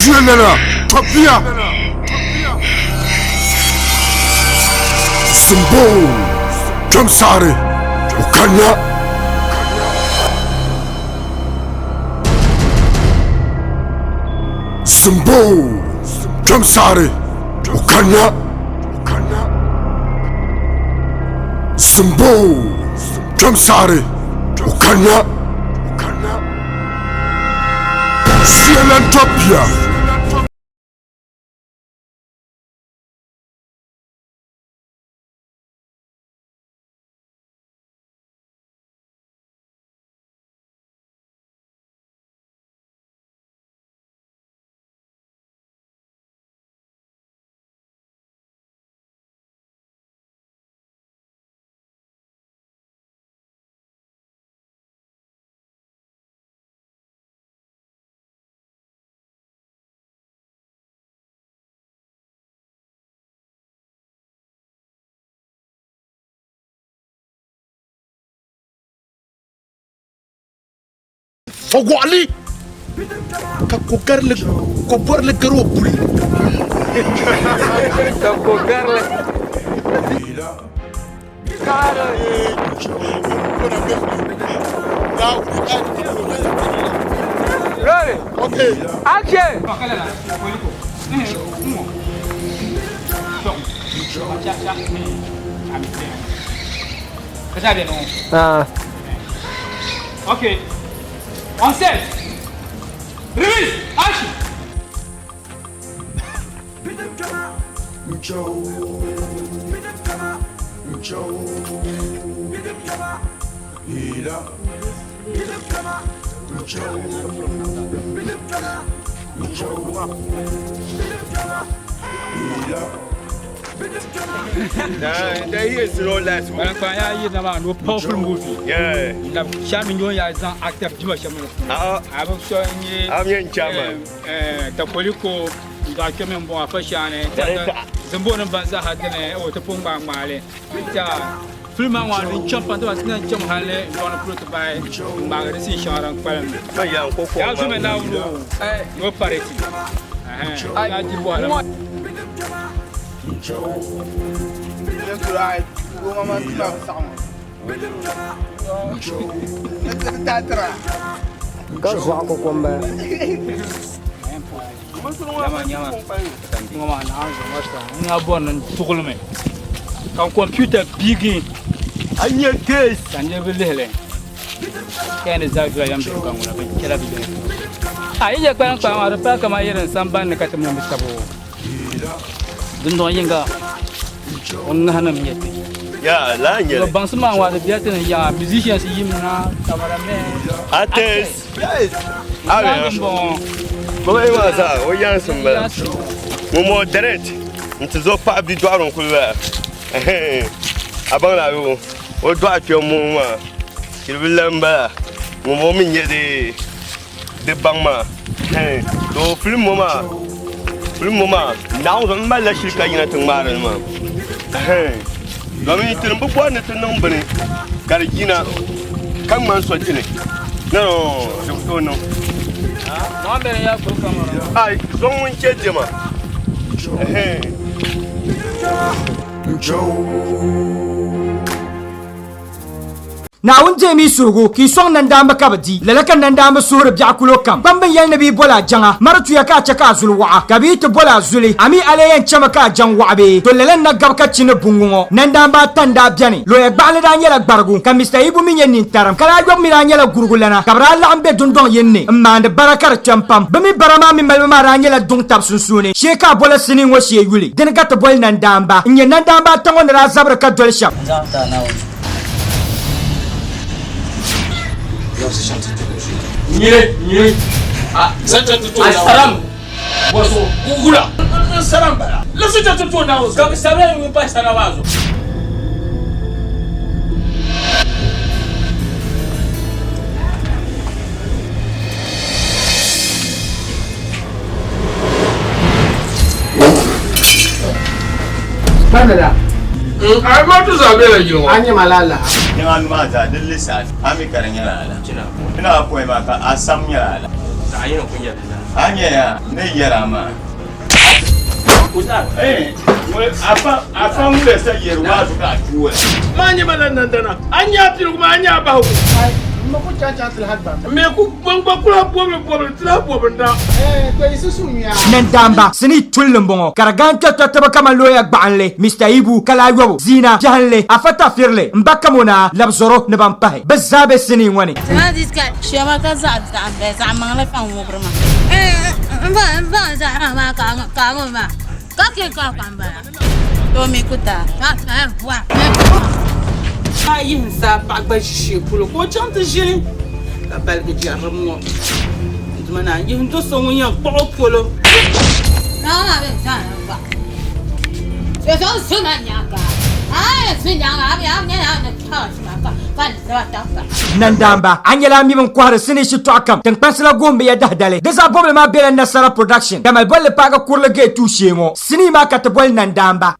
Sienna, Topia, Simbo, Jamsari, Ukanya, Simbo, Jamsari, Ukanya, Simbo, Jamsari, Ukanya, Sienna, Topia. Fogwali ka kogarle garo buli ka kogarle Ready? Okay. Action! Okay. On set. Release. Action. That is no last one. No powerful movie. Yeah. Shaminyo ya zan active jima shamin. Abin so yin I'm in chairman. Ta koliko da kemen bon afashane. Zambo nan banza hadene o ta pumba male. Ta film wa ni champan to asina cham hale don pro to buy magari si sharan kwalam. Ma ya ko ko. Ya zume na ulo. No parity. Ya ji bo ala. Ka zuwa ko kombe. Ngoma na anzo masta. Nga bon tugulme. Kan computer bigi. Anya test. Kanje bilele. Kene zagu yam bi kan wala bin kala bi. Ai ya kan ma ra kama irin samban ne katamu mistabo. Dundon yinga. On hana miyete. Ya la nyele. Bang sama wa da biata ya musicians yimna cameraman. Artist. Yes. Ah bon. Ko e ma sa o yan sumba. Mo moderate. Ntizo pa bi do aron kulwa. Abang la yo. O do atwe mo ma. Kilbilamba. Mo min yede de bangma. Do film mo ma. Film mo ma. Now on ma la shirka yina tun mara ma. Domin tun bu ko ne tun nan bane. Gargina kan man so tine. No, so no. Mo be ya ko kamera. Ai, zon mun ke jema. Na wunje mi surugu ki song nandamba kabadi lalaka nandamba sura byakulo kam bamban yal nabi bola janga maratu ya ka chaka zulwa kabi to bola zuli ami alayan chama ka jangwabe to lalan na gabka chine bungungo nandamba tanda byani lo ya gbale da nyala gbargu kam Mr. Ibu mi nyen taram kala gom mi da nyala gurgulana kabra la ambe dundon yenne mande barakar champam bami barama mi malma ra nyala dung tab sunsune sheka bola sini ngo she yuli den gata bol nandamba nyen nandamba tango na zabra ka dol shap Nye. Santa tutu na salam. Waso kugula. Salam bala. Lasu tutu na waso. Kabi salam mi pa sana wazo. Canada. Ai ma tu zabe la jiro. Anya malala. Yang anu ma za dille sa ami karanya la. Ina ko ma ka asam ya la. Saya nak punya. Hanya ya, ni ya ramah. Apa mula saya ruas kat dua. Manya malan nandana. Anya pilu manya bahu. Mako caca terlihat bang. Me ku bang bakula pobre tla pobre nda. Kau isu sunya. Nandamba sini tullum bongo karaganta totaba kama loya gbaanle Mr Ibu kala yobo zina jahanle afata firle mbaka mona labzoro ne bampahe bazabe sini wani ما تسكت شو ما كذاب تعب زعما لا فهم برما ما زعما ما كانوا ما كاكي كاكم بقى تومي كتا وا Ai sa pa ba shi kulo ko cham te je. La bal ke jarra mo. Mana yin to so mo yan ko polo. 나 괜찮아. 그래서 수만냐가. 아, 수만냐가 그냥 터지 마. 빨리 들어왔다. Nandamba anyala mi mon kwara sini shi to akam tan pasla gombe ya dahdale desa problem ma bela nasara production kamal bolle paga kurle ge tu shemo sini ma katbol Nandamba